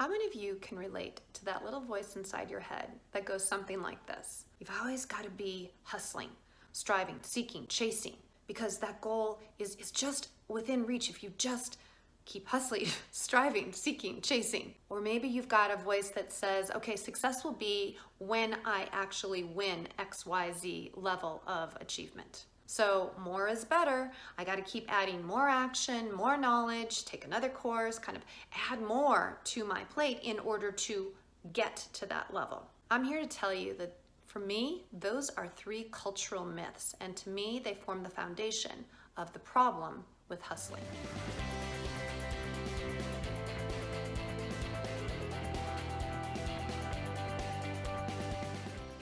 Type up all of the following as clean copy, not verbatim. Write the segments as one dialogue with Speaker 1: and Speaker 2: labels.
Speaker 1: How many of you can relate to that little voice inside your head that goes something like this? You've always got to be hustling, striving, seeking, chasing, because that goal is just within reach if you just keep hustling, striving, seeking, chasing. Or maybe you've got a voice that says, okay, success will be when I actually win XYZ level of achievement. So more is better. I got to keep adding more action, more knowledge, take another course, kind of add more to my plate in order to get to that level. I'm here to tell you that for me, those are three cultural myths, and to me, they form the foundation of the problem with hustling.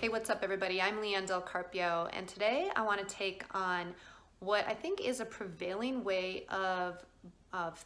Speaker 1: Hey, what's up everybody? I'm Carpio, and today I want to take on what I think is a prevailing way of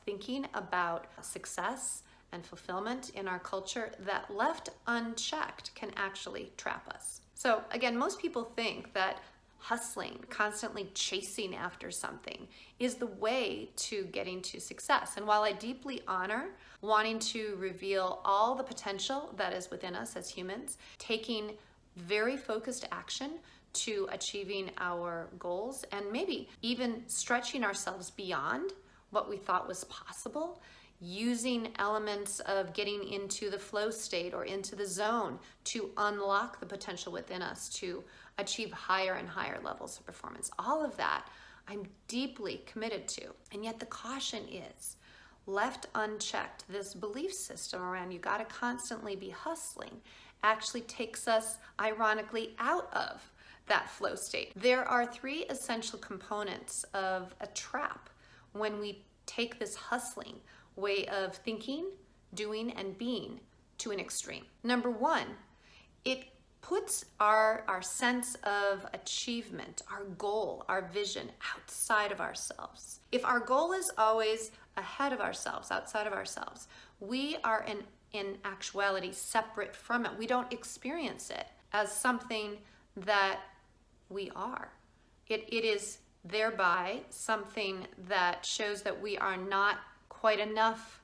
Speaker 1: thinking about success and fulfillment in our culture that left unchecked can actually trap us. So again, most people think that hustling, constantly chasing after something is the way to getting to success. And while I deeply honor wanting to reveal all the potential that is within us as humans, taking very focused action to achieving our goals and maybe even stretching ourselves beyond what we thought was possible, using elements of getting into the flow state or into the zone to unlock the potential within us to achieve higher and higher levels of performance. All of that I'm deeply committed to. And yet the caution is, left unchecked, this belief system around you got to constantly be hustling actually takes us ironically out of that flow state. There are three essential components of a trap when we take this hustling way of thinking, doing, and being to an extreme. Number one, it puts our sense of achievement, our goal, our vision outside of ourselves. If our goal is always ahead of ourselves, outside of ourselves, we are in actuality separate from it. We don't experience it as something that we are. It is thereby something that shows that we are not quite enough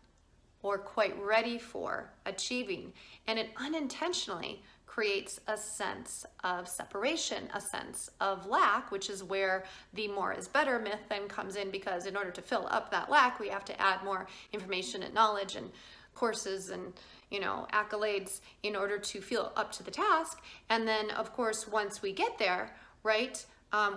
Speaker 1: or quite ready for achieving. And it unintentionally creates a sense of separation, a sense of lack, which is where the more is better myth then comes in, because in order to fill up that lack, we have to add more information and knowledge and courses and accolades in order to feel up to the task. And then of course once we get there, right,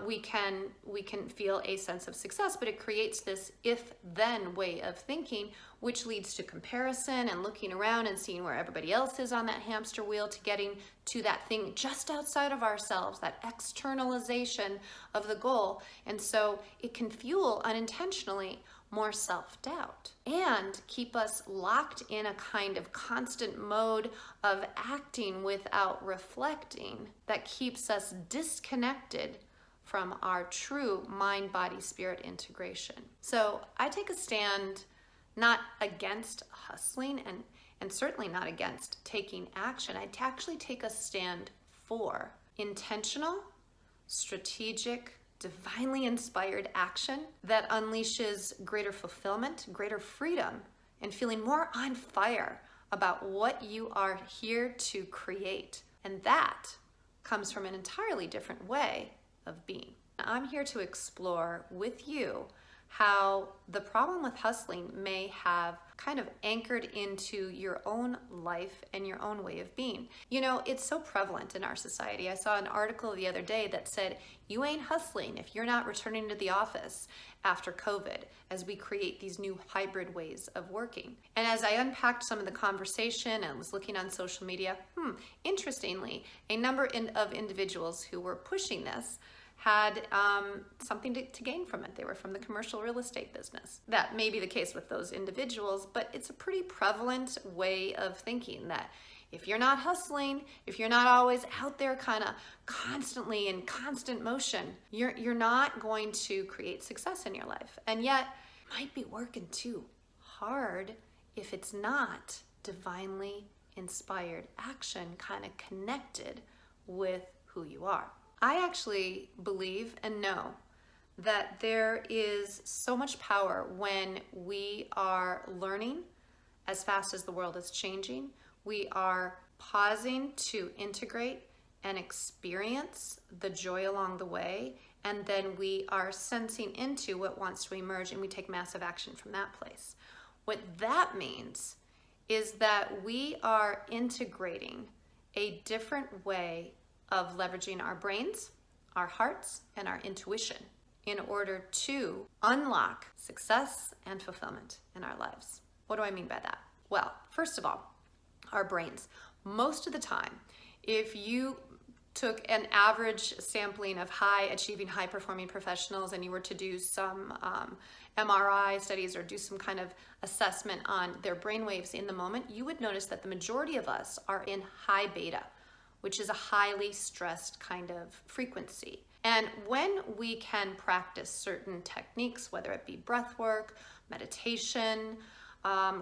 Speaker 1: we can feel a sense of success, but it creates this if-then way of thinking, which leads to comparison and looking around and seeing where everybody else is on that hamster wheel to getting to that thing just outside of ourselves, that externalization of the goal. And so it can fuel unintentionally more self-doubt and keep us locked in a kind of constant mode of acting without reflecting that keeps us disconnected from our true mind, body, spirit integration. So I take a stand not against hustling and certainly not against taking action. I actually take a stand for intentional, strategic, divinely inspired action that unleashes greater fulfillment, greater freedom, and feeling more on fire about what you are here to create. And that comes from an entirely different way of being. I'm here to explore with you how the problem with hustling may have kind of anchored into your own life and your own way of being. It's so prevalent in our society. I saw an article the other day that said, you ain't hustling if you're not returning to the office after COVID, as we create these new hybrid ways of working. And as I unpacked some of the conversation and was looking on social media, interestingly, a number of individuals who were pushing this had something to gain from it. They were from the commercial real estate business. That may be the case with those individuals, but it's a pretty prevalent way of thinking that if you're not hustling, if you're not always out there kind of constantly in constant motion, you're not going to create success in your life. And yet, it might be working too hard if it's not divinely inspired action kind of connected with who you are. I actually believe and know that there is so much power when we are learning as fast as the world is changing, we are pausing to integrate and experience the joy along the way, and then we are sensing into what wants to emerge, and we take massive action from that place. What that means is that we are integrating a different way of leveraging our brains, our hearts, and our intuition in order to unlock success and fulfillment in our lives. What do I mean by that? Well, first of all, our brains. Most of the time, if you took an average sampling of high achieving, high performing professionals and you were to do some MRI studies or do some kind of assessment on their brainwaves in the moment, you would notice that the majority of us are in high beta, which is a highly stressed kind of frequency. And when we can practice certain techniques, whether it be breath work, meditation,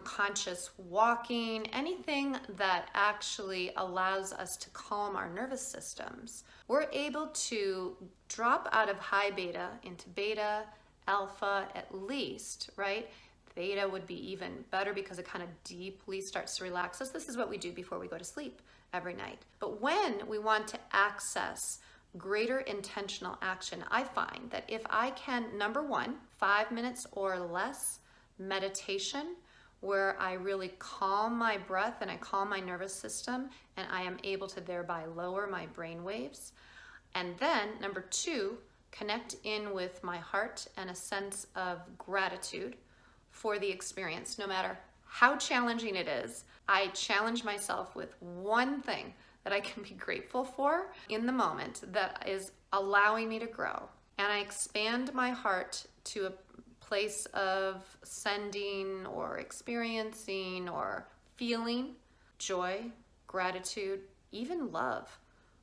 Speaker 1: conscious walking, anything that actually allows us to calm our nervous systems, we're able to drop out of high beta into beta, alpha at least, right? Theta would be even better because it kind of deeply starts to relax us. This is what we do before we go to sleep every night. But when we want to access greater intentional action, I find that if I can, number one, 5 minutes or less meditation, where I really calm my breath and I calm my nervous system, and I am able to thereby lower my brain waves. And then number two, connect in with my heart and a sense of gratitude for the experience. No matter how challenging it is, I challenge myself with one thing that I can be grateful for in the moment that is allowing me to grow. And I expand my heart to a place of sending or experiencing or feeling joy, gratitude, even love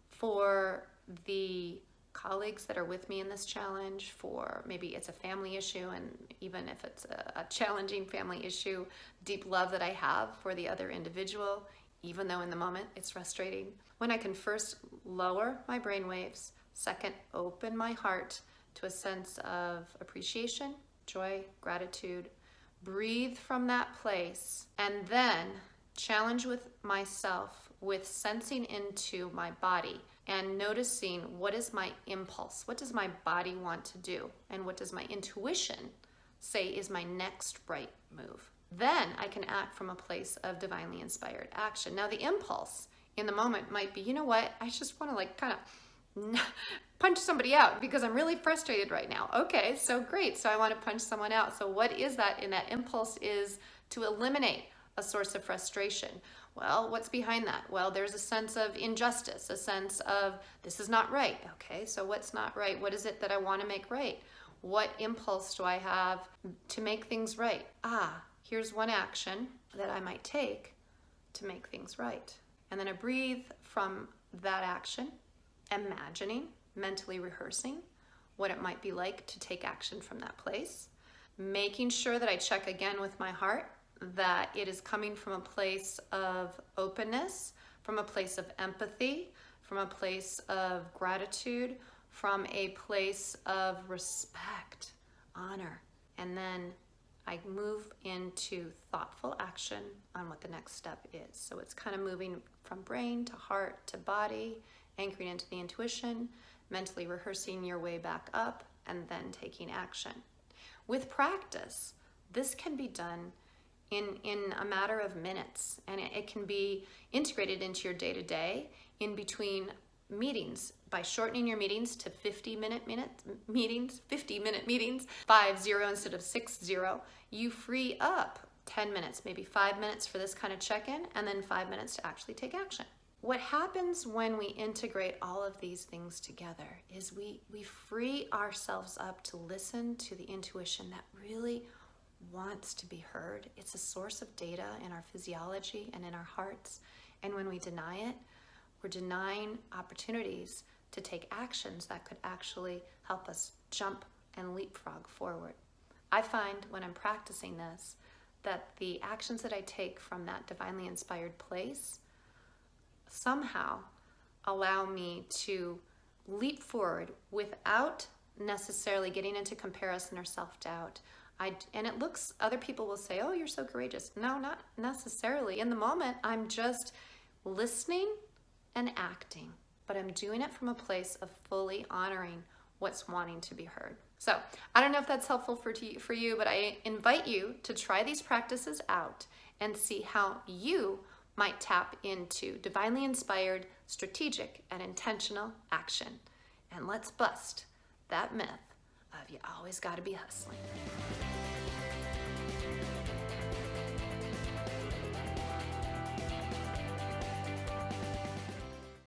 Speaker 1: for the colleagues that are with me in this challenge, for maybe it's a family issue, and even if it's a challenging family issue, deep love that I have for the other individual, even though in the moment it's frustrating. When I can first lower my brain waves, second, open my heart to a sense of appreciation, joy, gratitude, breathe from that place, and then challenge with myself with sensing into my body and noticing what is my impulse, what does my body want to do, and what does my intuition say is my next right move. Then I can act from a place of divinely inspired action. Now the impulse in the moment might be, you know what, I just want to kind of punch somebody out because I'm really frustrated right now. Okay, so great. So I want to punch someone out. So what is that? And that impulse is to eliminate a source of frustration. Well, what's behind that? Well, there's a sense of injustice, a sense of this is not right. Okay, so what's not right? What is it that I want to make right? What impulse do I have to make things right? Here's one action that I might take to make things right. And then I breathe from that action, imagining, mentally rehearsing what it might be like to take action from that place, making sure that I check again with my heart that it is coming from a place of openness, from a place of empathy, from a place of gratitude, from a place of respect, honor. And then I move into thoughtful action on what the next step is. So it's kind of moving from brain to heart to body, anchoring into the intuition, mentally rehearsing your way back up, and then taking action. With practice, this can be done in a matter of minutes, and it can be integrated into your day-to-day in between meetings by shortening your meetings to 50-minute meetings, 5-0 instead of 6-0. You free up 10 minutes, maybe 5 minutes for this kind of check-in, and then 5 minutes to actually take action. What happens when we integrate all of these things together is we free ourselves up to listen to the intuition that really wants to be heard. It's a source of data in our physiology and in our hearts. And when we deny it, we're denying opportunities to take actions that could actually help us jump and leapfrog forward. I find when I'm practicing this that the actions that I take from that divinely inspired place somehow allow me to leap forward without necessarily getting into comparison or self-doubt. And it looks, other people will say, oh, you're so courageous. No, not necessarily. In the moment, I'm just listening and acting, but I'm doing it from a place of fully honoring what's wanting to be heard. So I don't know if that's helpful for you, but I invite you to try these practices out and see how you might tap into divinely inspired, strategic, and intentional action. And let's bust that myth of you always got to be hustling.